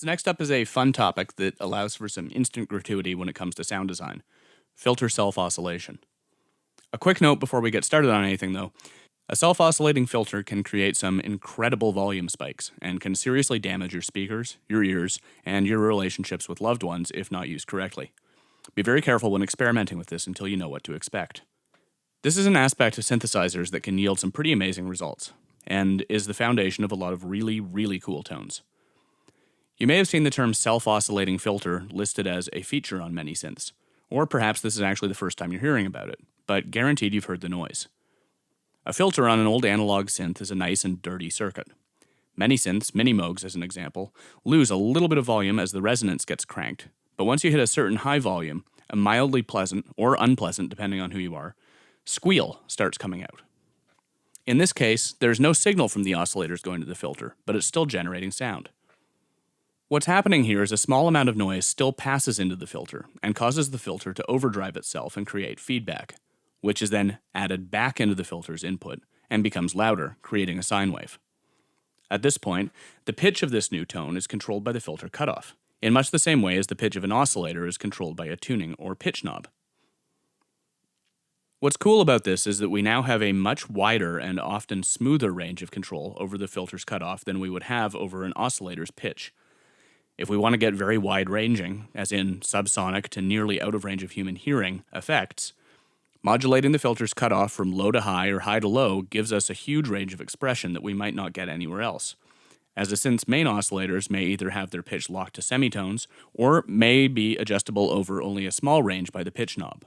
So next up is a fun topic that allows for some instant gratuity when it comes to sound design: filter self-oscillation. A quick note before we get started on anything though: a self-oscillating filter can create some incredible volume spikes and can seriously damage your speakers, your ears, and your relationships with loved ones if not used correctly. Be very careful when experimenting with this until you know what to expect. This is an aspect of synthesizers that can yield some pretty amazing results, and is the foundation of a lot of really cool tones. You may have seen the term self-oscillating filter listed as a feature on many synths, or perhaps this is actually the first time you're hearing about it, but guaranteed you've heard the noise. A filter on an old analog synth is a nice and dirty circuit. Many synths, mini Moogs as an example, lose a little bit of volume as the resonance gets cranked, but once you hit a certain high volume, a mildly pleasant, or unpleasant depending on who you are, squeal starts coming out. In this case, there's no signal from the oscillators going to the filter, but it's still generating sound. What's happening here is a small amount of noise still passes into the filter and causes the filter to overdrive itself and create feedback, which is then added back into the filter's input and becomes louder, creating a sine wave. At this point, the pitch of this new tone is controlled by the filter cutoff, in much the same way as the pitch of an oscillator is controlled by a tuning or pitch knob. What's cool about this is that we now have a much wider and often smoother range of control over the filter's cutoff than we would have over an oscillator's pitch. If we want to get very wide-ranging, as in subsonic to nearly out of range of human hearing effects, modulating the filter's cutoff from low to high or high to low gives us a huge range of expression that we might not get anywhere else, as the synth's main oscillators may either have their pitch locked to semitones or may be adjustable over only a small range by the pitch knob.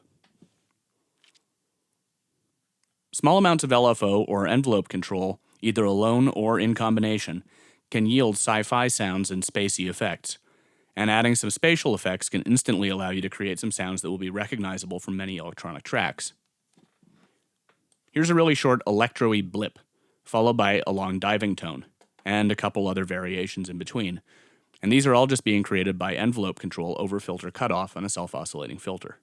Small amounts of LFO or envelope control, either alone or in combination, can yield sci-fi sounds and spacey effects, and adding some spatial effects can instantly allow you to create some sounds that will be recognizable from many electronic tracks. Here's a really short electro-y blip, followed by a long diving tone, and a couple other variations in between, and these are all just being created by envelope control over filter cutoff on a self-oscillating filter.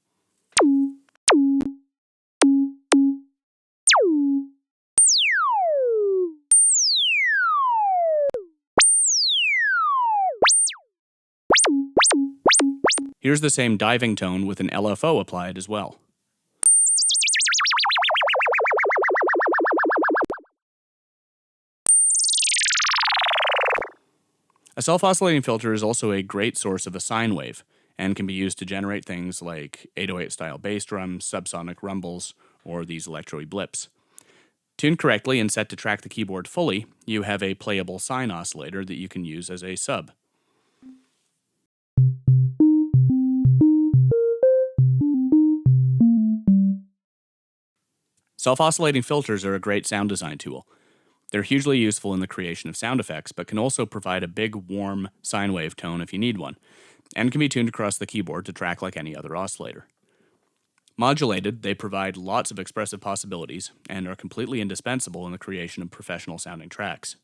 Here's the same diving tone with an LFO applied as well. A self-oscillating filter is also a great source of a sine wave, and can be used to generate things like 808-style bass drums, subsonic rumbles, or these electro-y blips. Tuned correctly and set to track the keyboard fully, you have a playable sine oscillator that you can use as a sub. Self-oscillating filters are a great sound design tool. They're hugely useful in the creation of sound effects, but can also provide a big, warm sine wave tone if you need one, and can be tuned across the keyboard to track like any other oscillator. Modulated, they provide lots of expressive possibilities and are completely indispensable in the creation of professional-sounding tracks.